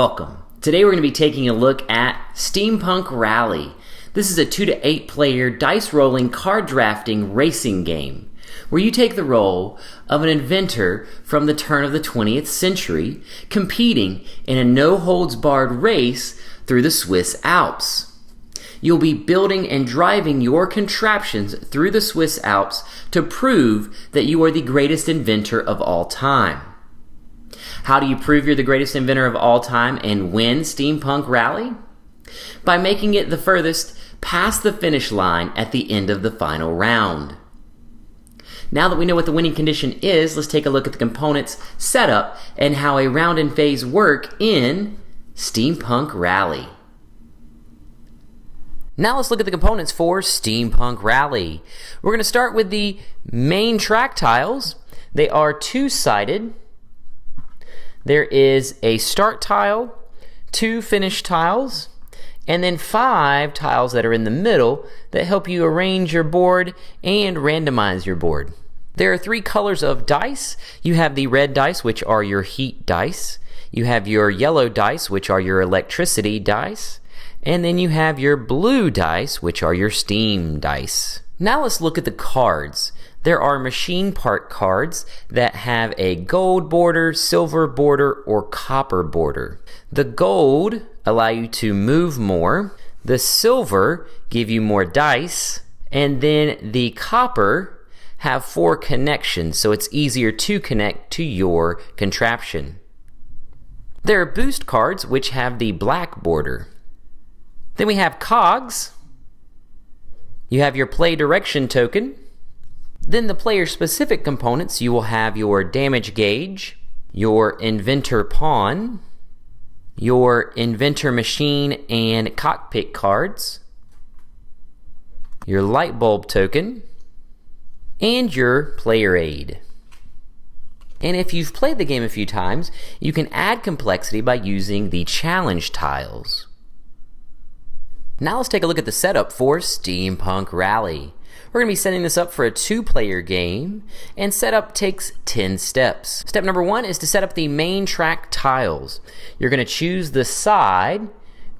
Welcome. Today we're going to be taking a look at Steampunk Rally. This is a 2 to 8 player dice rolling card drafting racing game where you take the role of an inventor from the turn of the 20th century competing in a no-holds-barred race through the Swiss Alps. You'll be building and driving your contraptions through the Swiss Alps to prove that you are the greatest inventor of all time. How do you prove you're the greatest inventor of all time and win Steampunk Rally? By making it the furthest past the finish line at the end of the final round. Now that we know what the winning condition is, let's take a look at the components, setup, and how a round and phase work in Steampunk Rally. Now let's look at the components for Steampunk Rally. We're going to start with the main track tiles. They are two-sided. There is a start tile, 2 finish tiles, and then 5 tiles that are in the middle that help you arrange your board and randomize your board. There are 3 colors of dice. You have the red dice, which are your heat dice. You have your yellow dice, which are your electricity dice. And then you have your blue dice, which are your steam dice. Now let's look at the cards. There are machine part cards that have a gold border, silver border, or copper border. The gold allow you to move more. The silver give you more dice. And then the copper have 4 connections, so it's easier to connect to your contraption. There are boost cards, which have the black border. Then we have cogs. You have your play direction token. Then the player specific components, you will have your damage gauge, your inventor pawn, your inventor machine and cockpit cards, your light bulb token, and your player aid. And if you've played the game a few times, you can add complexity by using the challenge tiles. Now let's take a look at the setup for Steampunk Rally. We're going to be setting this up for a 2-player game, and setup takes 10 steps. Step number 1 is to set up the main track tiles. You're going to choose the side,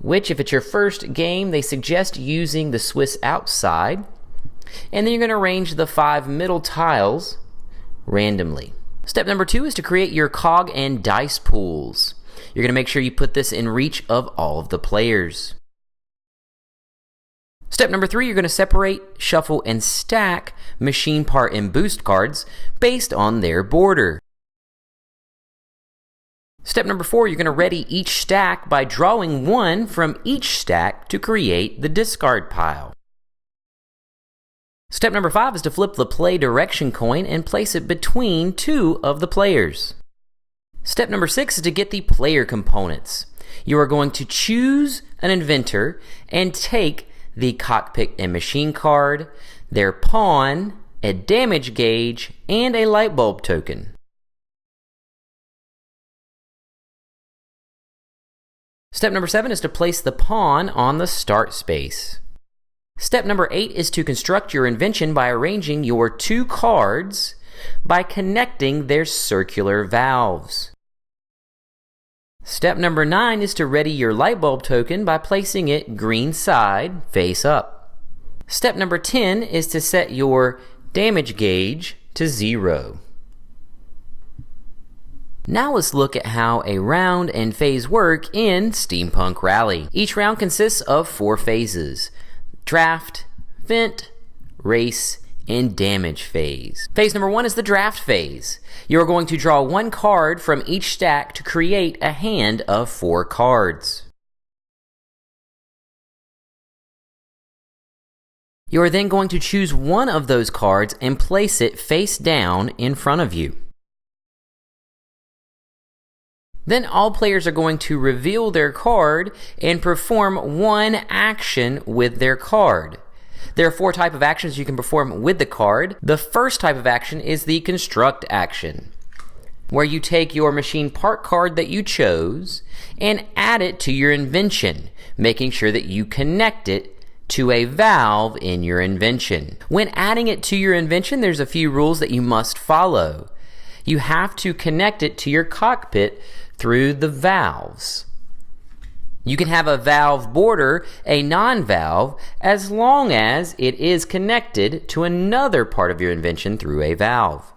which if it's your first game, they suggest using the Swiss Alps side, and then you're going to arrange the 5 middle tiles randomly. Step number 2 is to create your cog and dice pools. You're going to make sure you put this in reach of all of the players. Step number 3, you're going to separate, shuffle, and stack machine part and boost cards based on their border. Step number 4, you're going to ready each stack by drawing 1 from each stack to create the discard pile. Step number 5 is to flip the play direction coin and place it between 2 of the players. Step number 6 is to get the player components. You are going to choose an inventor and take the cockpit and machine card, their pawn, a damage gauge, and a light bulb token. Step number 7 is to place the pawn on the start space. Step number 8 is to construct your invention by arranging your 2 cards by connecting their circular valves. Step number 9 is to ready your light bulb token by placing it green side face up. Step number 10 is to set your damage gauge to 0. Now let's look at how a round and phase work in Steampunk Rally. Each round consists of 4 phases: draft, vent, race, and damage phase. Phase number 1 is the draft phase. You are going to draw 1 card from each stack to create a hand of 4 cards. You are then going to choose one of those cards and place it face down in front of you. Then all players are going to reveal their card and perform 1 action with their card. There are 4 types of actions you can perform with the card. The first type of action is the construct action, where you take your machine part card that you chose and add it to your invention, making sure that you connect it to a valve in your invention. When adding it to your invention, there's a few rules that you must follow. You have to connect it to your cockpit through the valves. You can have a valve border a non-valve as long as it is connected to another part of your invention through a valve.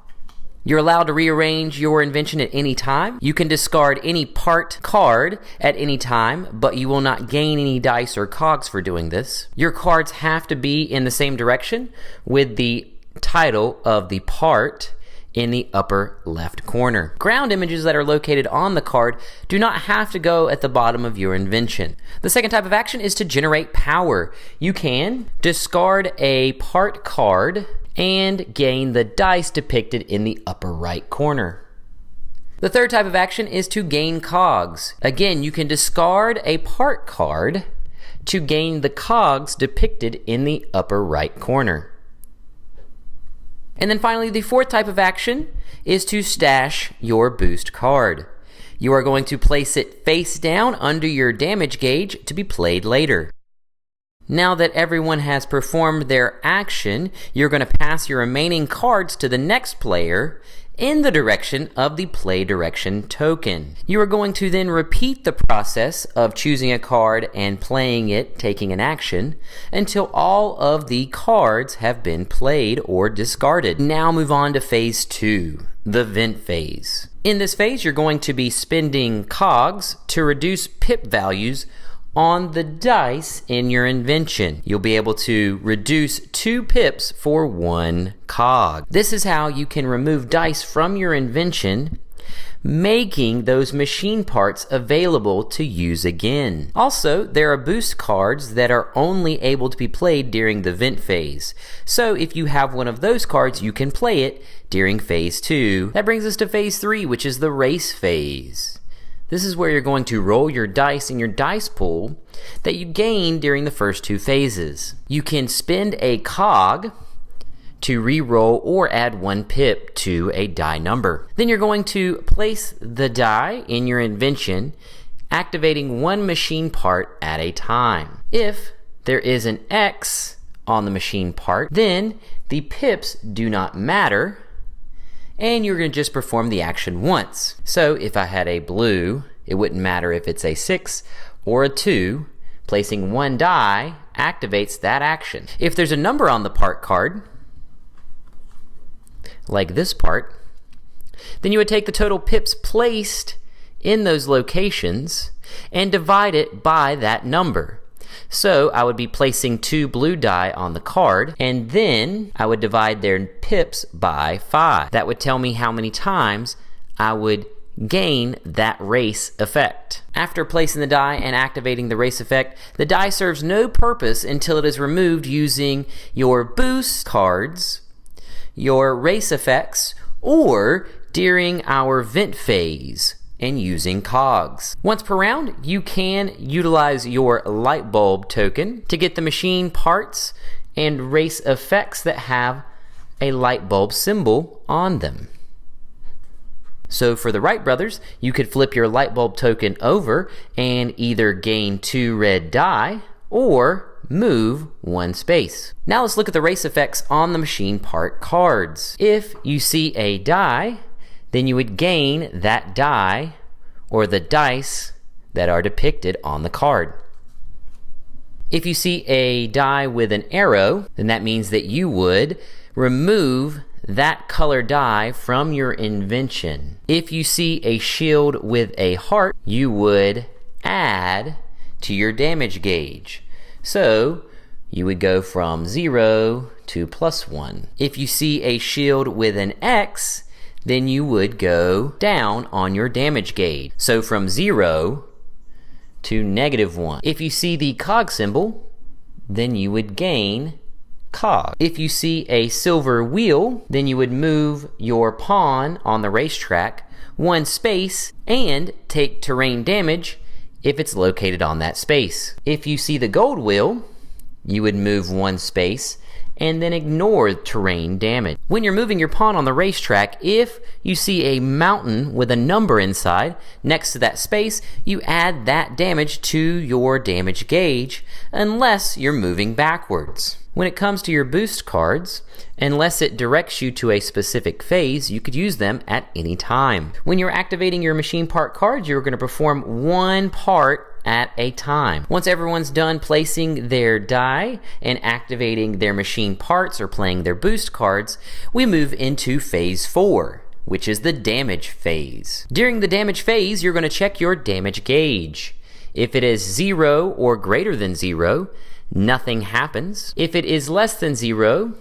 You're allowed to rearrange your invention at any time. You can discard any part card at any time, but you will not gain any dice or cogs for doing this. Your cards have to be in the same direction with the title of the part in the upper left corner. Ground images that are located on the card do not have to go at the bottom of your invention. The second type of action is to generate power. You can discard a part card and gain the dice depicted in the upper right corner. The third type of action is to gain cogs. Again, you can discard a part card to gain the cogs depicted in the upper right corner. And then finally, the fourth type of action is to stash your boost card. You are going to place it face down under your damage gauge to be played later. Now that everyone has performed their action, you're going to pass your remaining cards to the next player in the direction of the play direction token. You are going to then repeat the process of choosing a card and playing it, taking an action, until all of the cards have been played or discarded. Now move on to phase 2, the vent phase. In this phase, you're going to be spending cogs to reduce pip values on the dice in your invention. You'll be able to reduce 2 pips for 1 cog. This is how you can remove dice from your invention, making those machine parts available to use again. Also, there are boost cards that are only able to be played during the vent phase. So if you have one of those cards, you can play it during phase 2. That brings us to phase 3, which is the race phase. This is where you're going to roll your dice in your dice pool that you gained during the first 2 phases. You can spend a cog to re-roll or add 1 pip to a die number. Then you're going to place the die in your invention, activating 1 machine part at a time. If there is an X on the machine part, then the pips do not matter, and you're going to just perform the action once. So if I had a blue, it wouldn't matter if it's a 6 or a 2. Placing 1 die activates that action. If there's a number on the part card, like this part, then you would take the total pips placed in those locations and divide it by that number. So I would be placing 2 blue die on the card, and then I would divide their pips by 5. That would tell me how many times I would gain that race effect. After placing the die and activating the race effect, the die serves no purpose until it is removed using your boost cards, your race effects, or during our vent phase and using cogs. Once per round, you can utilize your light bulb token to get the machine parts and race effects that have a light bulb symbol on them. So for the Wright brothers, you could flip your light bulb token over and either gain 2 red die or move 1 space. Now let's look at the race effects on the machine part cards. If you see a die, then you would gain that die or the dice that are depicted on the card. If you see a die with an arrow, then that means that you would remove that color die from your invention. If you see a shield with a heart, you would add to your damage gauge. So you would go from 0 to +1. If you see a shield with an X, then you would go down on your damage gauge. So from 0 to -1. If you see the cog symbol, then you would gain cog. If you see a silver wheel, then you would move your pawn on the racetrack 1 space and take terrain damage if it's located on that space. If you see the gold wheel, you would move 1 space and then ignore terrain damage. When you're moving your pawn on the racetrack, if you see a mountain with a number inside next to that space, you add that damage to your damage gauge unless you're moving backwards. When it comes to your boost cards, unless it directs you to a specific phase, you could use them at any time. When you're activating your machine part cards, you're going to perform 1 part at a time. Once everyone's done placing their die and activating their machine parts or playing their boost cards, we move into phase 4, which is the damage phase. During the damage phase, you're going to check your damage gauge. If it is 0 or greater than 0, nothing happens. If it is less than 0,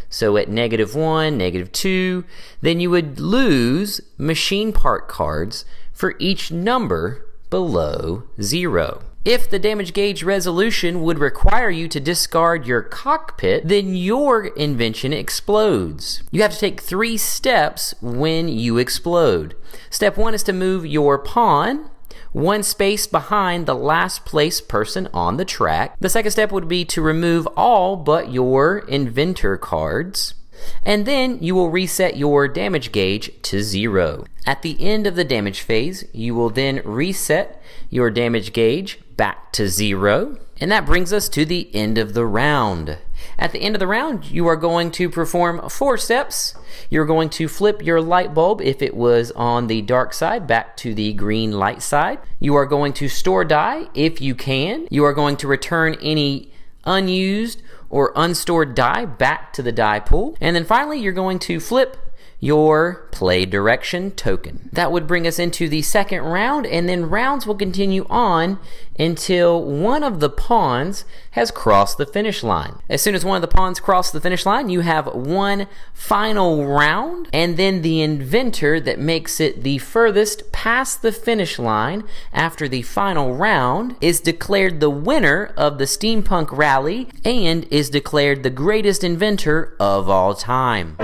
so at -1, -2, then you would lose machine part cards for each number below 0. If the damage gauge resolution would require you to discard your cockpit, then your invention explodes. You have to take 3 steps when you explode. Step 1 is to move your pawn 1 space behind the last place person on the track. The second step would be to remove all but your inventor cards. And then you will reset your damage gauge to 0. At the end of the damage phase, you will then reset your damage gauge back to 0. And that brings us to the end of the round. At the end of the round, you are going to perform 4 steps. You're going to flip your light bulb, if it was on the dark side, back to the green light side. You are going to store die, if you can. You are going to return any unused or unstored die back to the die pool. And then finally, you're going to flip your play direction token. That would bring us into the second round, and then rounds will continue on until one of the pawns has crossed the finish line. As soon as one of the pawns cross the finish line, you have one final round, and then the inventor that makes it the furthest past the finish line after the final round is declared the winner of the Steampunk Rally and is declared the greatest inventor of all time.